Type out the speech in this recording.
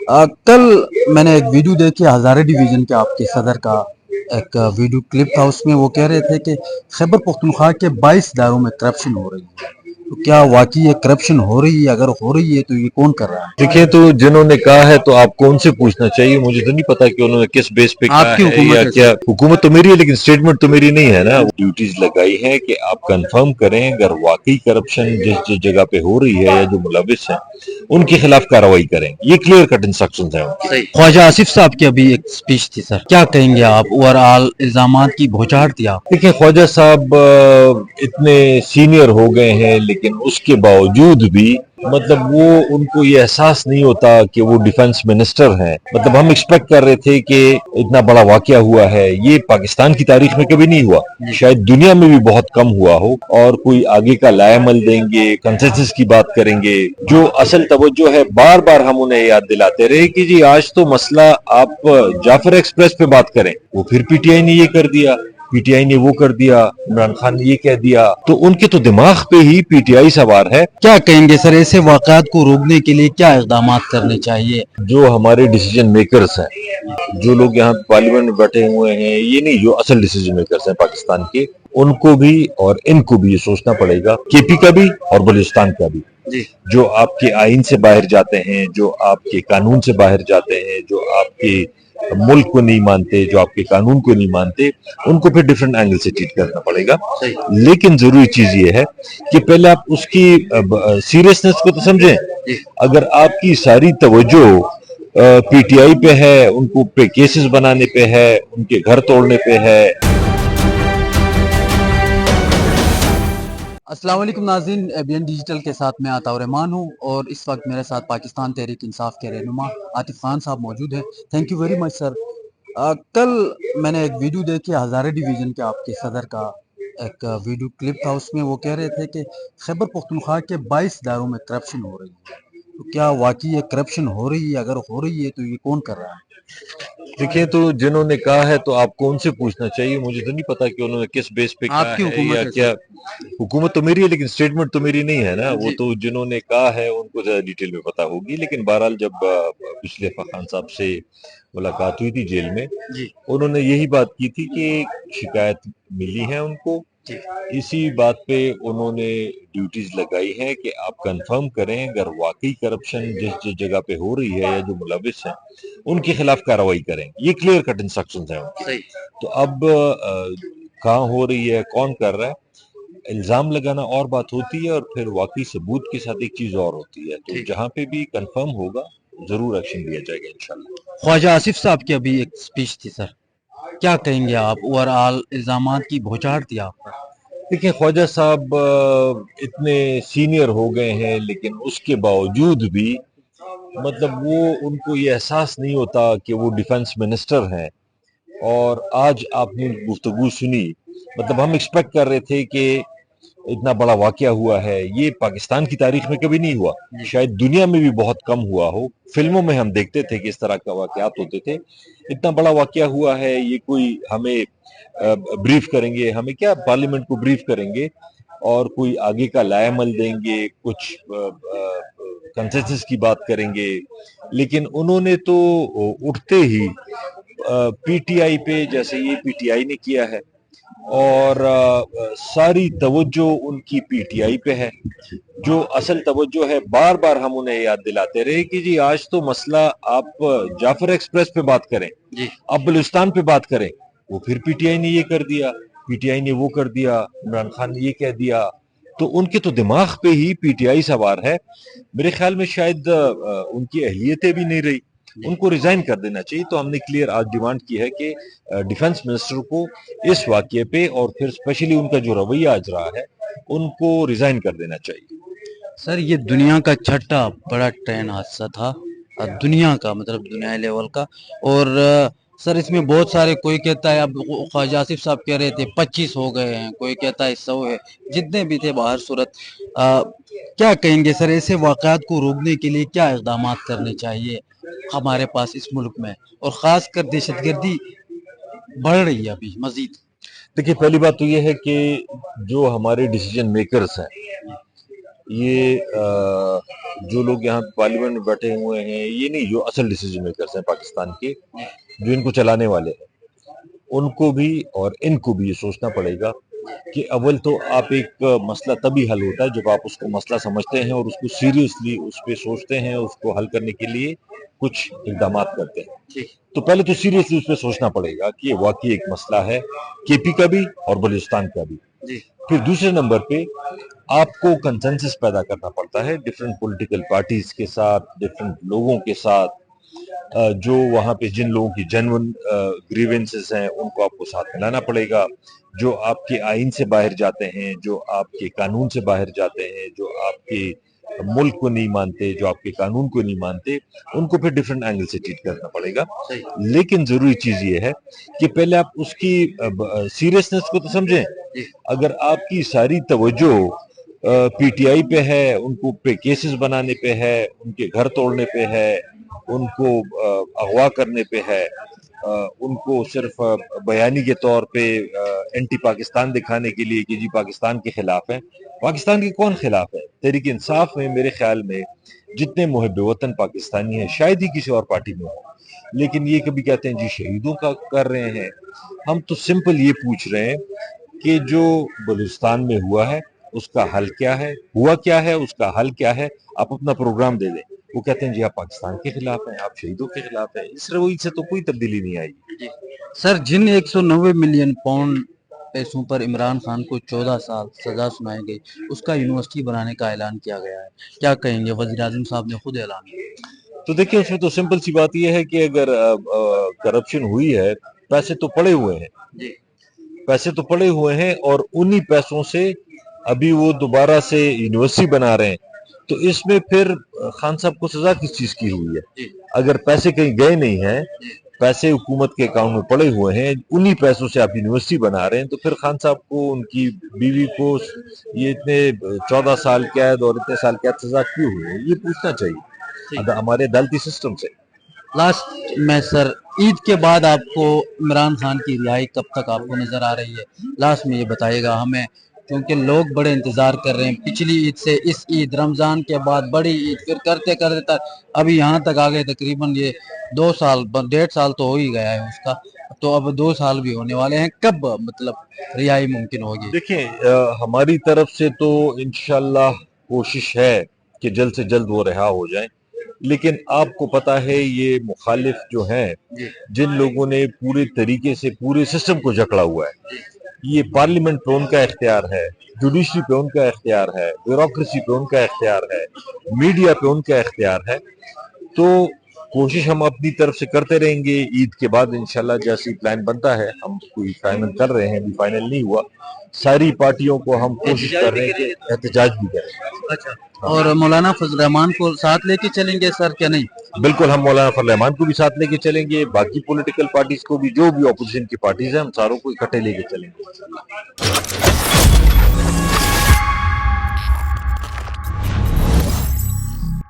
कल मैंने एक वीडियो देखी हज़ारे डिवीज़न के आपके सदर का एक वीडियो क्लिप था। उसमें वो कह रहे थे कि खैबर पख्तूनख्वा के 22 इदारों में करप्शन हो रही है। तो क्या वाकई ये करप्शन हो रही है? अगर हो रही है तो ये कौन कर रहा है? देखिए, तो जिन्होंने कहा है तो आपको उनसे पूछना चाहिए। मुझे तो नहीं पता कि उन्होंने किस बेस पे कहा आपकी है हुकूमत या है क्या। सर। हुकूमत तो मेरी है लेकिन स्टेटमेंट तो मेरी नहीं है ना। ड्यूटीज लगाई है कि आप कंफर्म करें अगर वाकई करप्शन जिस जिस जगह पे हो रही है या जो मुलविस है उनके खिलाफ कार्रवाई करें। ये क्लियर कट इंस्ट्रक्शन है उनकी। सही। ख्वाजा आसिफ साहब की अभी एक स्पीच थी सर, क्या कहेंगे आप? ओवरऑल इल्जामात की बौछार थी आप। देखिए, ख्वाजा साहब इतने सीनियर हो गए हैं लेकिन उसके बावजूद भी मतलब वो उनको ये एहसास नहीं होता कि वो डिफेंस मिनिस्टर हैं। मतलब हम एक्सपेक्ट कर रहे थे कि इतना बड़ा वाकया हुआ है, ये पाकिस्तान की तारीख में कभी नहीं हुआ, शायद दुनिया में भी बहुत कम हुआ हो। और कोई आगे का लाएमल देंगे, कंसेंसस की बात करेंगे। जो असल तवज्जो है, बार बार हम उन्हें याद दिलाते रहे कि जी आज तो मसला आप जाफर एक्सप्रेस पे बात करें, वो फिर पीटीआई ने ये कर दिया, पीटीआई ने वो कर दिया, इमरान खान ने ये कह दिया। तो उनके तो दिमाग पे ही पीटीआई सवार है। क्या कहेंगे सर, ऐसे वाक़यात को रोकने के लिए क्या इक़दामात करने चाहिए? जो हमारे डिसीजन मेकर्स हैं, जो लोग यहाँ पार्लियामेंट में बैठे हुए हैं, ये नहीं, जो असल डिसीजन मेकर्स हैं पाकिस्तान के, उनको भी और इनको भी ये सोचना पड़ेगा, केपी का भी और बलूचिस्तान का भी। जी। जो आपके आइन से बाहर जाते हैं, जो आपके कानून से बाहर जाते हैं, जो आपके मुल्क को नहीं मानते, जो आपके कानून को नहीं मानते, उनको फिर डिफरेंट एंगल से ट्रीट करना पड़ेगा। लेकिन जरूरी चीज ये है कि पहले आप उसकी सीरियसनेस को तो समझें। अगर आपकी सारी तवज्जो पीटीआई पे है, उनको पे केसेस बनाने पे है, उनके घर तोड़ने पे है। अस्सलाम वालेकुम नाज़रीन, एबीएन डिजिटल के साथ मैं आता रहमान हूँ और इस वक्त मेरे साथ पाकिस्तान तहरीक इंसाफ के रहनुमा आतिफ खान साहब मौजूद हैं। Thank you very much sir. कल मैंने एक वीडियो देखी हज़ारे डिवीज़न के आपके सदर का एक वीडियो क्लिप था। उसमें वो कह रहे थे कि खैबर पख्तूनख्वा के 22 इदारों में करप्शन हो रही है। तो क्या वाकई ये करप्शन हो रही है? अगर हो रही है तो ये कौन कर रहा है? देखिए, तो जिन्होंने कहा है तो आपको उनसे पूछना चाहिए। मुझे तो नहीं पता कि उन्होंने किस बेस पे कहा आपकी है हुकूमत या है क्या। सर। हुकूमत तो मेरी है लेकिन स्टेटमेंट तो मेरी नहीं है ना। वो जी। तो जिन्होंने कहा है उनको ज्यादा डिटेल में पता होगी। लेकिन बहरहाल जब पिछले खान साहब से मुलाकात हुई थी जेल में, जी। उन्होंने यही बात की थी कि शिकायत मिली है उनको। जी। इसी बात पे उन्होंने ड्यूटीज लगाई हैं कि आप कंफर्म करें अगर वाकई करप्शन जिस जिस जगह पे हो रही है या जो मुलविस हैं उनके खिलाफ कार्रवाई करें। ये क्लियर कट इंस्ट्रक्शंस हैं उनकी। सही। तो अब कहाँ हो रही है, कौन कर रहा है, इल्जाम लगाना और बात होती है और फिर वाकई सबूत के साथ एक चीज और होती है। तो ठीक। जहां पे भी कंफर्म होगा जरूर एक्शन लिया जाएगा इंशाल्लाह। ख्वाजा आसिफ साहब की अभी एक स्पीच थी सर, क्या कहेंगे आप? ओवरऑल इल्जामात की बौछार थी आप पर। देखिए, ख्वाजा साहब इतने सीनियर हो गए हैं लेकिन उसके बावजूद भी मतलब वो उनको ये एहसास नहीं होता कि वो डिफेंस मिनिस्टर हैं। और आज आपने गुफ्तगू सुनी, मतलब हम एक्सपेक्ट कर रहे थे कि इतना बड़ा वाकया हुआ है, ये पाकिस्तान की तारीख में कभी नहीं हुआ, शायद दुनिया में भी बहुत कम हुआ हो। फिल्मों में हम देखते थे कि इस तरह का वाकयात होते थे। इतना बड़ा वाकया हुआ है, ये कोई हमें ब्रीफ करेंगे, हमें क्या पार्लियामेंट को ब्रीफ करेंगे और कोई आगे का लाएमल देंगे, कुछ कंसेंसस की बात करेंगे। लेकिन उन्होंने तो उठते ही पीटीआई पे, जैसे ये पीटीआई ने किया है, और सारी तवज्जो उनकी पीटीआई पे है। जो असल तवज्जो है, बार बार हम उन्हें याद दिलाते रहे कि जी आज तो मसला आप जाफर एक्सप्रेस पे बात करें, जी। आप बलूचिस्तान पे बात करें, वो फिर पीटीआई ने ये कर दिया, पीटीआई ने वो कर दिया, इमरान खान ने ये कह दिया। तो उनके तो दिमाग पे ही पीटीआई सवार है। मेरे ख्याल में शायद उनकी अहलियतें भी नहीं रही, उनको रिजाइन कर देना चाहिए। तो हमने क्लियर आज डिमांड की है कि डिफेंस मिनिस्टर को इस वाक्य पे और फिर स्पेशली उनका जो रवैया आज रहा है उनको रिजाइन कर देना चाहिए। सर ये दुनिया का छठा बड़ा ट्रेन हादसा था, दुनिया का मतलब दुनिया लेवल का। और सर इसमें बहुत सारे, कोई कहता है, अब ख्वाजा आसिफ साहब कह रहे थे 25 हो गए हैं, कोई कहता है 100 है, जितने भी थे बाहर सूरत। क्या कहेंगे सर, ऐसे वाक़यात को रोकने के लिए क्या इक़दामात करने चाहिए हमारे पास इस मुल्क में? और ख़ासकर दहशतगर्दी बढ़ रही है अभी मजीद। देखिए, पहली बात तो ये है कि जो हमारे डिसीजन मेकर्स हैं, یہ جو لوگ یہاں پارلیمنٹ میں بیٹھے ہوئے ہیں یہ نہیں، جو اصل ڈیسیجن میکرز ہیں پاکستان کے، جو ان کو چلانے والے ہیں، ان کو بھی اور ان کو بھی یہ سوچنا پڑے گا کہ اول تو آپ ایک مسئلہ تبھی حل ہوتا ہے جب آپ اس کو مسئلہ سمجھتے ہیں اور اس کو سیریسلی اس پہ سوچتے ہیں، اس کو حل کرنے کے لیے کچھ اقدامات کرتے ہیں. تو پہلے تو سیریسلی اس پہ سوچنا پڑے گا کہ یہ واقعی ایک مسئلہ ہے کے پی کا بھی اور بلوچستان کا بھی. پھر دوسرے نمبر پہ آپ کو کنسنسس پیدا کرنا پڑتا ہے ڈفرینٹ پولیٹیکل پارٹیز کے ساتھ، ڈفرینٹ لوگوں کے ساتھ، جو وہاں پہ جن لوگوں کی جنون گریونسز ہیں ان کو آپ کو ساتھ ملانا پڑے گا، جو آپ کے آئین سے باہر جاتے ہیں، جو آپ کے قانون سے باہر جاتے ہیں، جو آپ کے ملک کو نہیں مانتے، جو آپ کے قانون کو نہیں مانتے، ان کو پھر ڈفرینٹ اینگل سے ٹریٹ کرنا پڑے گا. لیکن ضروری چیز یہ ہے کہ پہلے آپ اس کی سیریسنس کو تو سمجھیں. اگر آپ کی ساری توجہ پی ٹی آئی پہ ہے، ان کو پہ کیسز بنانے پہ ہے، ان کے گھر توڑنے پہ ہے، ان کو اغوا کرنے پہ ہے، ان کو صرف بیانی کے طور پہ اینٹی پاکستان دکھانے کے لیے کہ جی پاکستان کے خلاف ہیں. پاکستان کے کون خلاف ہے؟ تحریک انصاف میں میرے خیال میں جتنے محب وطن پاکستانی ہیں شاید ہی کسی اور پارٹی میں ہوں، لیکن یہ کبھی کہتے ہیں جی شہیدوں کا کر رہے ہیں. ہم تو سمپل یہ پوچھ رہے ہیں کہ جو بلوچستان میں ہوا ہے اس کا حل کیا ہے، ہوا کیا ہے، اس کا حل کیا ہے. آپ اپنا پروگرام دے دیں. وہ کہتے ہیں جی آپ پاکستان کے خلاف ہیں، آپ شہیدوں کے خلاف ہیں. اس روی سے تو کوئی تبدیلی نہیں آئی. سر جن 190 ملین پاؤنڈ پیسوں پر عمران خان کو 14 سال سزا سنائی گئی، اس کا یونیورسٹی بنانے کا اعلان کیا گیا ہے، کیا کہیں گے؟ وزیر اعظم صاحب نے خود اعلان کیا. تو دیکھیں اس میں تو سمپل سی بات یہ ہے کہ اگر کرپشن ہوئی ہے، پیسے تو پڑے ہوئے ہیں، پیسے تو پڑے ہوئے ہیں، اور انہی پیسوں سے ابھی وہ دوبارہ سے یونیورسٹی بنا رہے ہیں. تو اس میں پھر خان صاحب کو سزا کس چیز کی ہوئی ہے؟ اگر پیسے کہیں گئے نہیں ہیں، پیسے حکومت کے اکاؤنٹ میں پڑے ہوئے ہیں، انہی پیسوں سے آپ یونیورسٹی بنا رہے ہیں، تو پھر خان صاحب کو، ان کی بیوی کو یہ اتنے 14 سال قید اور اتنے سال قید سزا کیوں ہوئی ہے؟ یہ پوچھنا چاہیے ہمارے عدالتی سسٹم سے. لاسٹ میں سر عید کے بعد آپ کو عمران خان کی رہائی کب تک آپ کو نظر آ رہی ہے؟ لاسٹ میں یہ بتائیے گا ہمیں، کیونکہ لوگ بڑے انتظار کر رہے ہیں پچھلی عید سے اس عید، رمضان کے بعد بڑی عید، پھر کرتے کرتے تک ابھی یہاں تک آ گئے تقریباً یہ 2 سال 1.5 سال تو ہو ہی گیا ہے اس کا، تو اب 2 سال بھی ہونے والے ہیں. کب مطلب رہائی ممکن ہوگی؟ دیکھیں ہماری طرف سے تو انشاءاللہ کوشش ہے کہ جلد سے جلد وہ رہا ہو جائیں، لیکن آپ کو پتا ہے یہ مخالف جو ہیں، جن لوگوں نے پورے طریقے سے پورے سسٹم کو جکڑا ہوا ہے، یہ پارلیمنٹ پہ ان کا اختیار ہے، جوڈیشری پہ ان کا اختیار ہے، بیوروکریسی پہ ان کا اختیار ہے، میڈیا پہ ان کا اختیار ہے. تو کوشش ہم اپنی طرف سے کرتے رہیں گے. عید کے بعد انشاءاللہ جیسی پلان بنتا ہے، ہم کوئی فائنل کر رہے ہیں، ابھی فائنل نہیں ہوا، ساری پارٹیوں کو ہم کوشش کر رہے ہیں کہ احتجاج بھی کریں. اچھا، اور مولانا فضل الرحمان کو ساتھ لے کے چلیں گے سر کیا نہیں؟ بالکل ہم مولانا فضل الرحمان کو بھی ساتھ لے کے چلیں گے، باقی پولیٹیکل پارٹیز کو بھی، جو بھی اپوزیشن کی پارٹیز ہیں ہم ساروں کو اکٹھے لے کے چلیں گے.